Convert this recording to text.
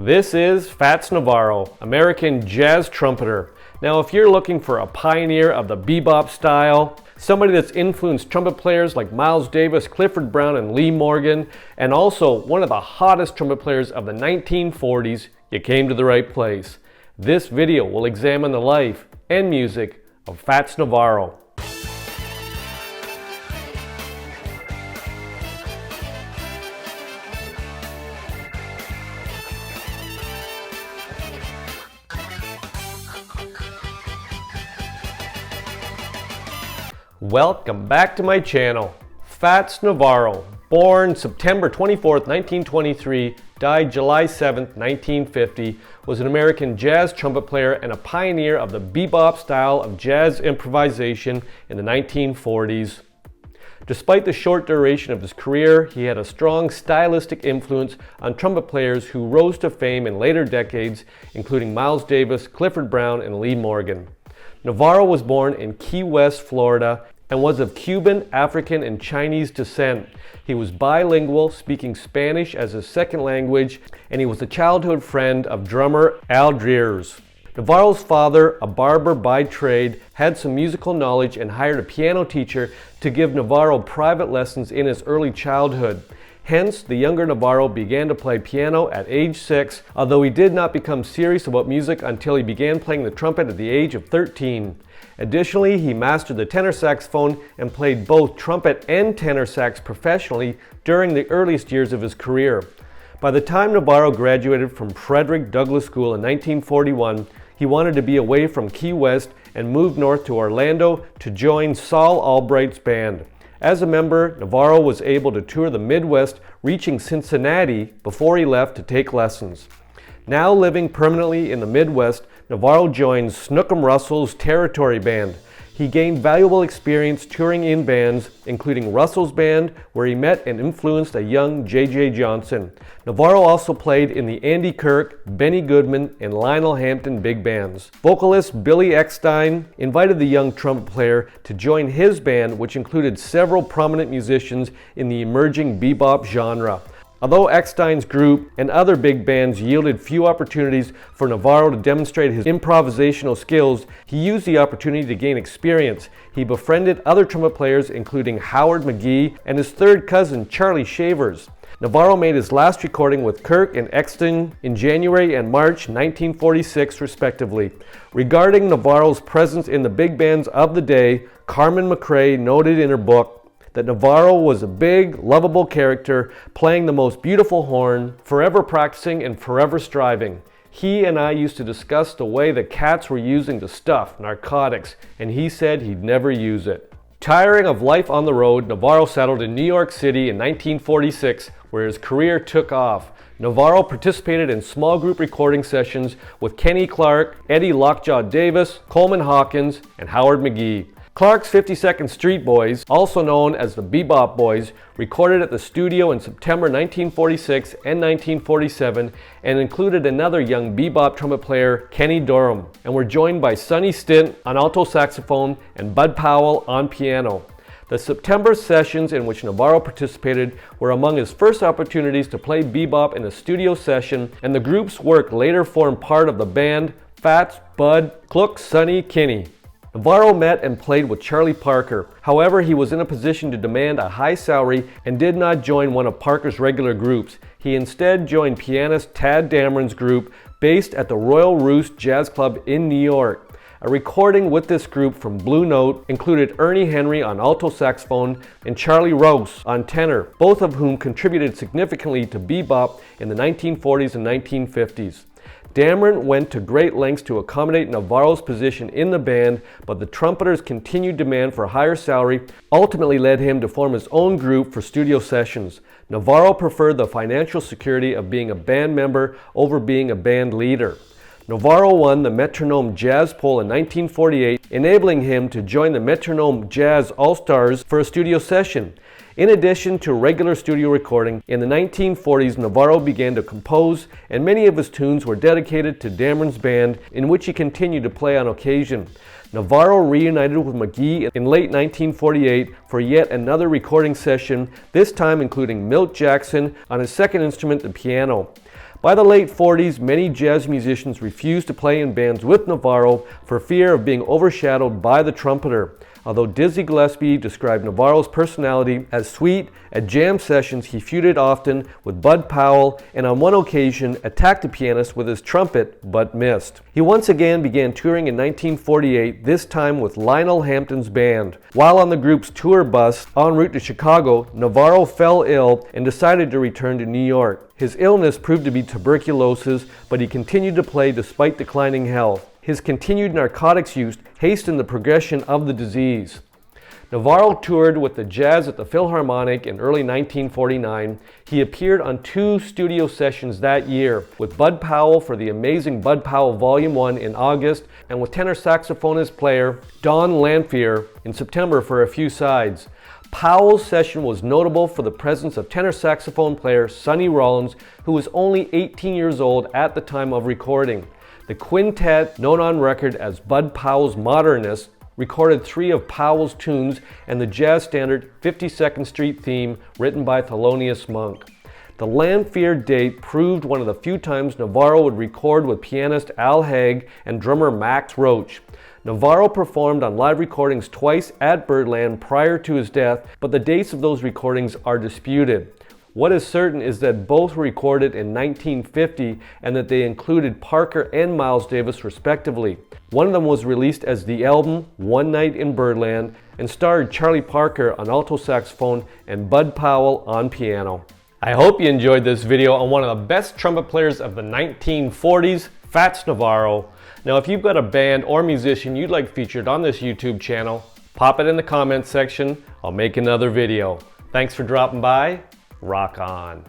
This is Fats Navarro, American jazz trumpeter. Now, if you're looking for a pioneer of the bebop style, somebody that's influenced trumpet players like Miles Davis, Clifford Brown, and Lee Morgan, and also one of the hottest trumpet players of the 1940s, you came to the right place. This video will examine the life and music of Fats Navarro. Welcome back to my channel. Fats Navarro, born September 24th, 1923, died July 7th, 1950, was an American jazz trumpet player and a pioneer of the bebop style of jazz improvisation in the 1940s. Despite the short duration of his career, he had a strong stylistic influence on trumpet players who rose to fame in later decades, including Miles Davis, Clifford Brown, and Lee Morgan. Navarro was born in Key West, Florida, and was of Cuban, African, and Chinese descent. He was bilingual, speaking Spanish as his second language, and he was a childhood friend of drummer Al Dreers. Navarro's father, a barber by trade, had some musical knowledge and hired a piano teacher to give Navarro private lessons in his early childhood. Hence, the younger Navarro began to play piano at age 6, although he did not become serious about music until he began playing the trumpet at the age of 13. Additionally, he mastered the tenor saxophone and played both trumpet and tenor sax professionally during the earliest years of his career. By the time Navarro graduated from Frederick Douglass School in 1941, he wanted to be away from Key West and moved north to Orlando to join Saul Albright's band. As a member, Navarro was able to tour the Midwest, reaching Cincinnati before he left to take lessons. Now living permanently in the Midwest, Navarro joined Snookum Russell's Territory Band. He gained valuable experience touring in bands, including Russell's band, where he met and influenced a young J.J. Johnson. Navarro also played in the Andy Kirk, Benny Goodman, and Lionel Hampton big bands. Vocalist Billy Eckstine invited the young trumpet player to join his band, which included several prominent musicians in the emerging bebop genre. Although Eckstine's group and other big bands yielded few opportunities for Navarro to demonstrate his improvisational skills, he used the opportunity to gain experience. He befriended other trumpet players, including Howard McGee and his third cousin, Charlie Shavers. Navarro made his last recording with Kirk and Eckstine in January and March 1946, respectively. Regarding Navarro's presence in the big bands of the day, Carmen McRae noted in her book that Navarro was a big, lovable character, playing the most beautiful horn, forever practicing and forever striving. He and I used to discuss the way the cats were using the stuff, narcotics, and he said he'd never use it. Tiring of life on the road, Navarro settled in New York City in 1946, where his career took off. Navarro participated in small group recording sessions with Kenny Clarke, Eddie Lockjaw Davis, Coleman Hawkins, and Howard McGee. Clarke's 52nd Street Boys, also known as the Bebop Boys, recorded at the studio in September 1946 and 1947 and included another young bebop trumpet player, Kenny Durham, and were joined by Sonny Stint on alto saxophone and Bud Powell on piano. The September sessions in which Navarro participated were among his first opportunities to play bebop in a studio session, and the group's work later formed part of the band Fats, Bud, Klook, Sonny, Kenny. Navarro met and played with Charlie Parker. However, he was in a position to demand a high salary and did not join one of Parker's regular groups. He instead joined pianist Tadd Dameron's group based at the Royal Roost Jazz Club in New York. A recording with this group from Blue Note included Ernie Henry on alto saxophone and Charlie Rouse on tenor, both of whom contributed significantly to bebop in the 1940s and 1950s. Dameron went to great lengths to accommodate Navarro's position in the band, but the trumpeter's continued demand for a higher salary ultimately led him to form his own group for studio sessions. Navarro preferred the financial security of being a band member over being a band leader. Navarro won the Metronome Jazz Poll in 1948, enabling him to join the Metronome Jazz All-Stars for a studio session. In addition to regular studio recording, in the 1940s Navarro began to compose, and many of his tunes were dedicated to Dameron's band, in which he continued to play on occasion. Navarro reunited with McGee in late 1948 for yet another recording session, this time including Milt Jackson on his second instrument, the piano. By the late 40s, many jazz musicians refused to play in bands with Navarro for fear of being overshadowed by the trumpeter. Although Dizzy Gillespie described Navarro's personality as sweet, at jam sessions he feuded often with Bud Powell and on one occasion attacked the pianist with his trumpet but missed. He once again began touring in 1948, this time with Lionel Hampton's band. While on the group's tour bus en route to Chicago, Navarro fell ill and decided to return to New York. His illness proved to be tuberculosis, but he continued to play despite declining health. His continued narcotics use hastened the progression of the disease. Navarro toured with the Jazz at the Philharmonic in early 1949. He appeared on 2 studio sessions that year, with Bud Powell for the amazing Bud Powell Volume 1 in August, and with tenor saxophonist player Don Lanphier in September for a few sides. Powell's session was notable for the presence of tenor saxophone player Sonny Rollins, who was only 18 years old at the time of recording. The quintet, known on record as Bud Powell's Modernists, recorded 3 of Powell's tunes and the jazz standard 52nd Street theme written by Thelonious Monk. The Lanphier date proved one of the few times Navarro would record with pianist Al Haig and drummer Max Roach. Navarro performed on live recordings twice at Birdland prior to his death, but the dates of those recordings are disputed. What is certain is that both were recorded in 1950 and that they included Parker and Miles Davis respectively. One of them was released as the album One Night in Birdland and starred Charlie Parker on alto saxophone and Bud Powell on piano. I hope you enjoyed this video on one of the best trumpet players of the 1940s, Fats Navarro. Now if you've got a band or musician you'd like featured on this YouTube channel, pop it in the comments section. I'll make another video. Thanks for dropping by. Rock on.